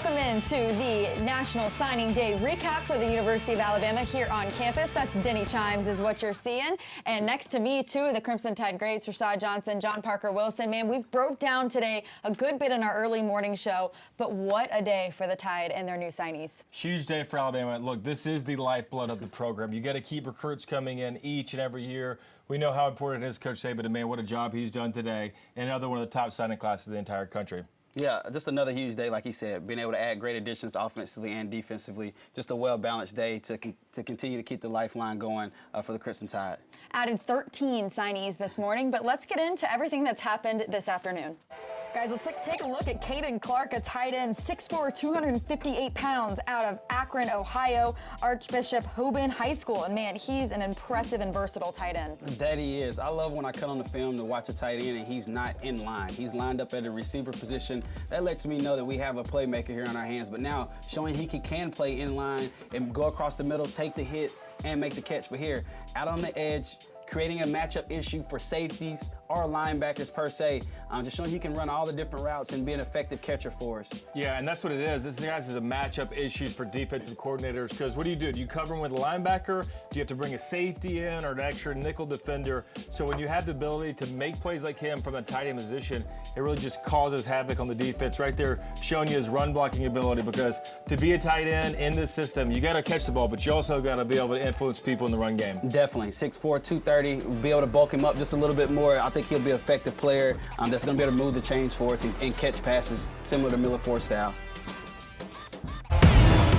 Welcome into the National Signing Day recap for the University of Alabama here on campus. That's Denny Chimes is what you're seeing. And next to me, two of the Crimson Tide greats, Rashad Johnson, John Parker Wilson. Man, we've broke down today a good bit in our early morning show, but what a day for the Tide and their new signees. Huge day for Alabama. Look, this is the lifeblood of the program. You got to keep recruits coming in each and every year. We know how important it is, Coach Saban, and man, what a job he's done today. And another one of the top signing classes of the entire country. Yeah, just another huge day, like he said, being able to add great additions offensively and defensively. Just a well-balanced day to continue to keep the lifeline going for the Crimson Tide. Added 13 signees this morning, but let's get into everything that's happened this afternoon. Guys, let's take a look at Caden Clark, a tight end, 6'4", 258 pounds, out of Akron, Ohio, Archbishop Hoban High School. And man, he's an impressive and versatile tight end. That he is. I love when I cut on the film to watch a tight end and he's not in line. He's lined up at a receiver position. That lets me know that we have a playmaker here on our hands. But now, showing he can play in line and go across the middle, take the hit, and make the catch. But here, out on the edge, creating a matchup issue for safeties or linebackers per se. Just showing he can run all the different routes and be an effective catcher for us. Yeah, and that's what it is. This guys is a matchup issues for defensive coordinators, because what do? Do you cover him with a linebacker? Do you have to bring a safety in or an extra nickel defender? So when you have the ability to make plays like him from a tight end position, it really just causes havoc on the defense. Right there showing you his run blocking ability, because to be a tight end in this system, you got to catch the ball, but you also got to be able to influence people in the run game. Definitely. 6'4", 230. Be able to bulk him up just a little bit more. I think he'll be an effective player that's going to be able to move the chains for us and catch passes similar to Miller Ford style.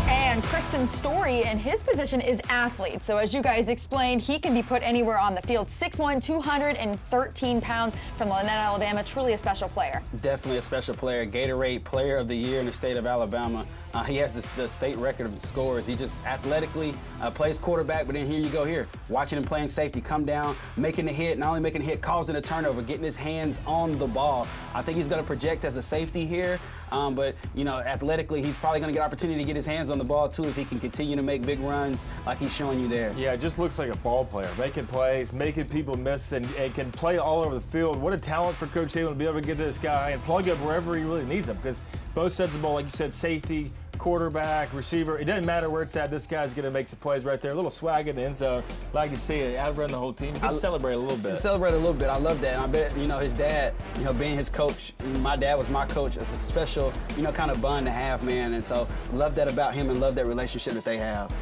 And Christian Story in his position is athlete. So as you guys explained, he can be put anywhere on the field. 6'1", 213 pounds from Lynette, Alabama. Truly a special player. Definitely a special player. Gatorade Player of the Year in the state of Alabama. He has the state record of scores. He just athletically plays quarterback, but then here you go here. Watching him playing safety, come down, making the hit, not only making the hit, causing a turnover, getting his hands on the ball. I think he's going to project as a safety here, but, you know, athletically, he's probably going to get opportunity to get his hands on the ball, too, if he can continue to make big runs like he's showing you there. Yeah, it just looks like a ball player, making plays, making people miss, and can play all over the field. What a talent for Coach Saban to be able to get this guy and plug up wherever he really needs him, because both sides of the ball, like you said, safety, quarterback, receiver, it doesn't matter where it's at. This guy's going to make some plays right there. A little swag in the end zone. Like you see it, outrun the whole team. You can celebrate a little bit. Celebrate a little bit. I love that. And I bet, you know, his dad, you know, being his coach, my dad was my coach. It's a special, you know, kind of bond to have, man. And so love that about him and love that relationship that they have.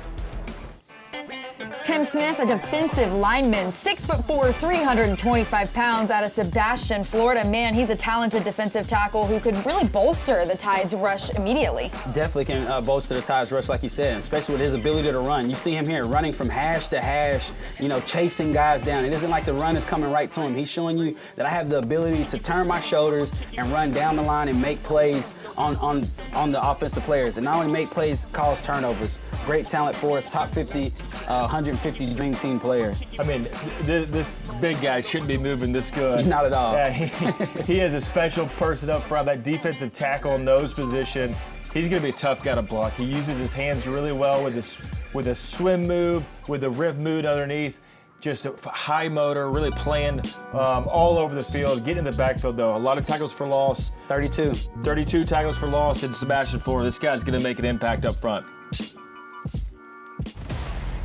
Tim Smith, a defensive lineman, 6'4", 325 pounds, out of Sebastian, Florida. Man, he's a talented defensive tackle who could really bolster the Tide's rush immediately. Definitely can bolster the Tide's rush, like you said, especially with his ability to run. You see him here running from hash to hash, you know, chasing guys down. It isn't like the run is coming right to him. He's showing you that I have the ability to turn my shoulders and run down the line and make plays on the offensive players. And not only make plays, cause turnovers. Great talent for us, top 50, 150 Dream Team player. I mean, this big guy shouldn't be moving this good. Not at all. Yeah, he is a special person up front, that defensive tackle nose position. He's going to be a tough guy to block. He uses his hands really well with a swim move, with a rip move underneath. Just a high motor, really playing all over the field. Getting in the backfield, though. A lot of tackles for loss. 32 tackles for loss in Sebastian, Florida. This guy's going to make an impact up front.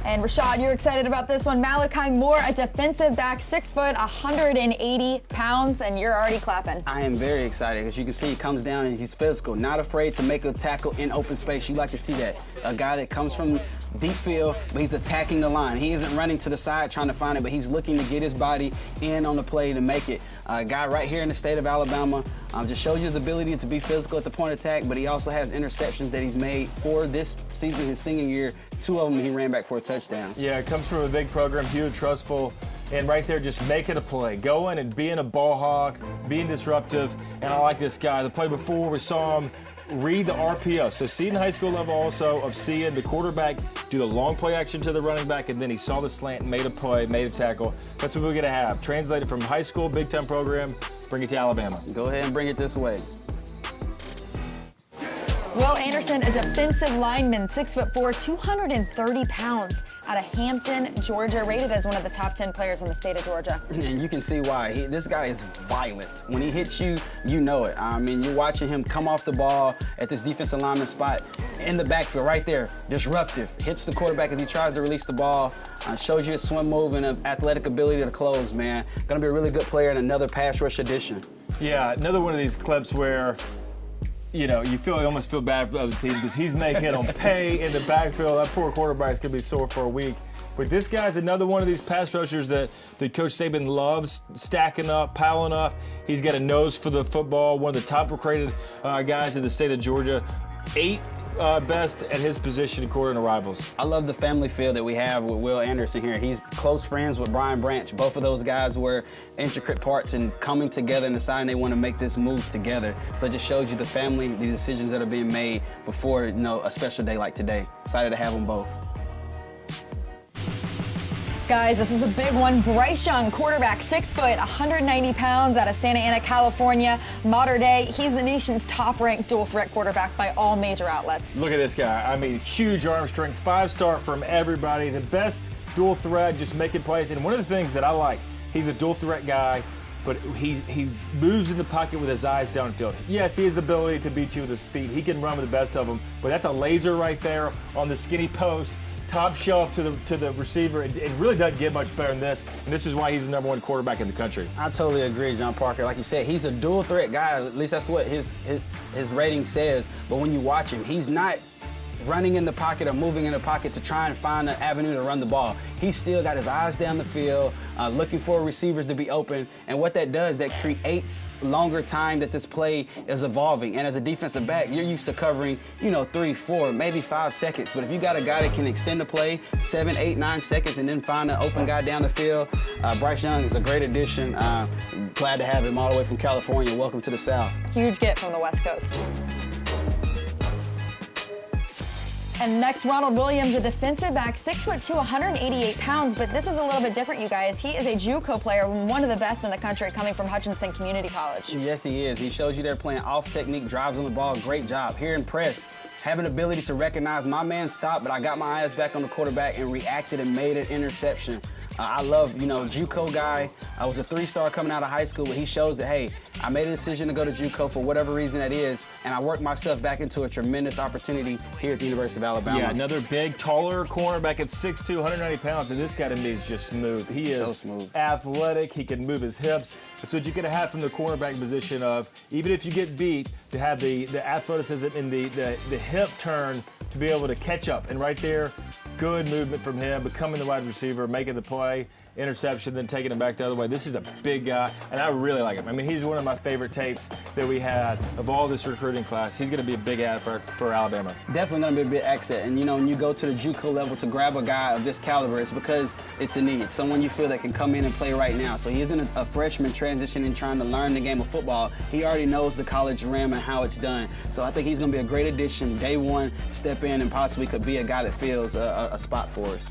And Rashad, you're excited about this one. Malachi Moore, a defensive back, 6 foot, 180 pounds, and you're already clapping. I am very excited. As you can see, he comes down and he's physical, not afraid to make a tackle in open space. You like to see that. A guy that comes from deep field, but he's attacking the line. He isn't running to the side trying to find it, but he's looking to get his body in on the play to make it. A guy right here in the state of Alabama, just shows you his ability to be physical at the point of attack, but he also has interceptions that he's made for this season, his senior year. 2 of them he ran back for a touchdown. Yeah, it comes from a big program, huge, trustful, and right there just making a play. Going and being a ball hawk, being disruptive, and I like this guy. The play before, we saw him read the RPO. So seeing high school level also of seeing the quarterback do the long play action to the running back, and then he saw the slant and made a play, made a tackle. That's what we're going to have. Translated from high school, Big Ten program, bring it to Alabama. Go ahead and bring it this way. Will Anderson, a defensive lineman, 6'4", 230 pounds, out of Hampton, Georgia, rated as one of the top 10 players in the state of Georgia. And you can see why. This guy is violent. When he hits you, you know it. I mean, you're watching him come off the ball at this defensive lineman spot in the backfield right there, disruptive. Hits the quarterback as he tries to release the ball, shows you his swim move and athletic ability to close, man. Gonna be a really good player in another pass rush edition. Yeah, another one of these clips where, you know, you almost feel bad for the other team because he's making them pay in the backfield. That poor quarterback's going to be sore for a week. But this guy's another one of these pass rushers that Coach Saban loves, stacking up, piling up. He's got a nose for the football, one of the top-rated guys in the state of Georgia. 8th best at his position according to Rivals. I love the family feel that we have with Will Anderson here. He's close friends with Brian Branch. Both of those guys were intricate parts in coming together and deciding they want to make this move together. So it just shows you the family, the decisions that are being made before, you know, a special day like today. Excited to have them both. Guys, this is a big one. Bryce Young, quarterback, 6 foot, 190 pounds, out of Santa Ana, California. Modern day, he's the nation's top-ranked dual-threat quarterback by all major outlets. Look at this guy. I mean, huge arm strength, 5-star from everybody. The best dual threat, just making plays. And one of the things that I like, he's a dual threat guy, but he moves in the pocket with his eyes downfield. Yes, he has the ability to beat you with his feet. He can run with the best of them, but that's a laser right there on the skinny post. Top shelf to the receiver. It really doesn't get much better than this, and this is why he's the #1 quarterback in the country. I totally agree, John Parker. Like you said, he's a dual threat guy. At least that's what his rating says. But when you watch him, he's not running in the pocket or moving in the pocket to try and find an avenue to run the ball. He's still got his eyes down the field, looking for receivers to be open. And what that does, that creates longer time that this play is evolving. And as a defensive back, you're used to covering, 3, 4, maybe 5 seconds. But if you got a guy that can extend the play 7, 8, 9 seconds and then find an open guy down the field, Bryce Young is a great addition. Glad to have him all the way from California. Welcome to the South. Huge get from the West Coast. And next, Ronald Williams, a defensive back, 6'2", 188 pounds. But this is a little bit different, you guys. He is a JUCO player, one of the best in the country, coming from Hutchinson Community College. Yes, he is. He shows you they're playing off technique, drives on the ball. Great job. Here in press, having the ability to recognize my man stopped, but I got my eyes back on the quarterback and reacted and made an interception. I love, JUCO guy. I was a 3-star coming out of high school, but he shows that, hey, I made a decision to go to JUCO for whatever reason that is, and I worked myself back into a tremendous opportunity here at the University of Alabama. Yeah, another big, taller cornerback at 6'2", 190 pounds, and this guy to me is just smooth. He is so smooth. Athletic. He can move his hips. That's what you got to have from the cornerback position of, even if you get beat, to have the athleticism and the hip turn to be able to catch up. And right there, good movement from him, becoming the wide receiver, making the play, interception, then taking it back the other way. This is a big guy, and I really like him. I mean, he's one of my favorite tapes that we had of all this recruiting class. He's going to be a big ad for Alabama. Definitely going to be a big asset. And, when you go to the JUCO level to grab a guy of this caliber, it's because it's a need. Someone you feel that can come in and play right now. So he isn't a freshman transitioning, trying to learn the game of football. He already knows the college rim and how it's done. So I think he's going to be a great addition. Day one, step in and possibly could be a guy that fills a spot for us.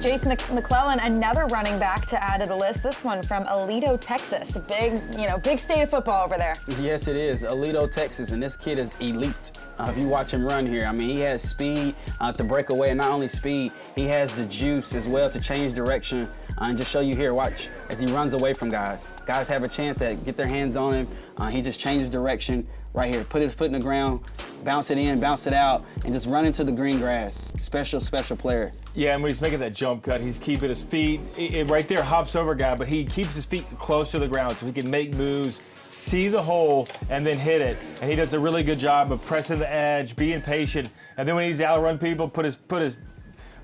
Jace McClellan, another running back to add to the list. This one from Aledo, Texas. Big state of football over there. Yes, it is. Aledo, Texas, and this kid is elite. If you watch him run here, I mean, he has speed to break away, and not only speed, he has the juice as well to change direction. And just show you here, watch, as he runs away from guys. Guys have a chance to get their hands on him. He just changes direction right here. Put his foot in the ground, bounce it in, bounce it out, and just run into the green grass. Special player. Yeah, and when he's making that jump cut, he's keeping his feet. It right there hops over a guy, but he keeps his feet close to the ground so he can make moves, see the hole, and then hit it. And he does a really good job of pressing the edge, being patient. And then when he's outrun people, put his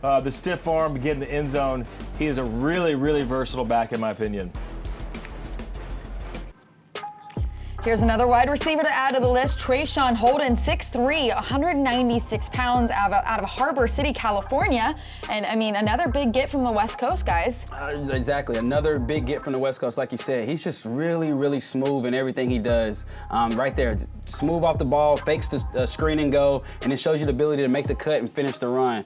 the stiff arm to get in the end zone. He is a really, really versatile back, in my opinion. Here's another wide receiver to add to the list, TreShawn Holden, 6'3", 196 pounds, out of Harbor City, California. And, I mean, another big get from the West Coast, guys. Exactly. Another big get from the West Coast, like you said. He's just really, really smooth in everything he does. Right there, smooth off the ball, fakes the screen and go, and it shows you the ability to make the cut and finish the run.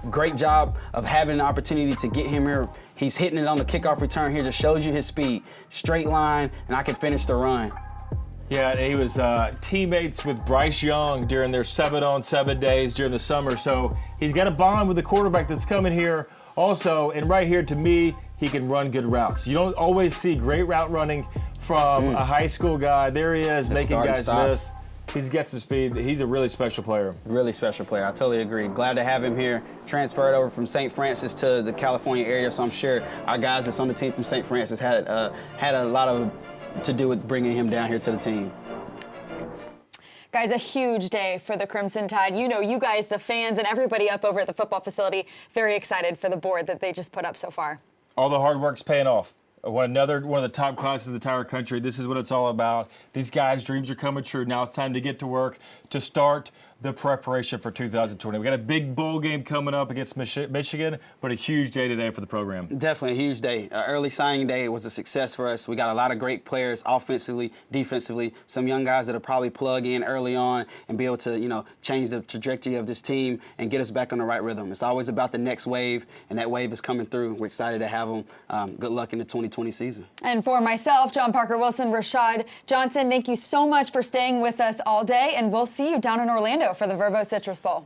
Great job of having an opportunity to get him here. He's hitting it on the kickoff return here, just shows you his speed. Straight line, and I can finish the run. Yeah, and he was teammates with Bryce Young during their 7-on-7 days during the summer. So he's got a bond with the quarterback that's coming here also. And right here, to me, he can run good routes. You don't always see great route running from a high school guy. There he is, making guys miss. He's got some speed. He's a really special player. Really special player. I totally agree. Glad to have him here. Transferred over from St. Francis to the California area, so I'm sure our guys that's on the team from St. Francis had a lot of to do with bringing him down here to the team. Guys, a huge day for the Crimson Tide. You know, you guys, the fans, and everybody up over at the football facility, very excited for the board that they just put up so far. All the hard work's paying off. One of the top classes of the entire country. This is what it's all about. These guys' dreams are coming true. Now it's time to get to work to start the preparation for 2020. We got a big bowl game coming up against Michigan, but a huge day today for the program. Definitely a huge day. Early signing day was a success for us. We got a lot of great players offensively, defensively, some young guys that'll probably plug in early on and be able to, you know, change the trajectory of this team and get us back on the right rhythm. It's always about the next wave, and that wave is coming through. We're excited to have them. Good luck in the 2020 season. And for myself, John Parker Wilson, Rashad Johnson, thank you so much for staying with us all day, and we'll see you down in Orlando for the Verbo Citrus Bowl.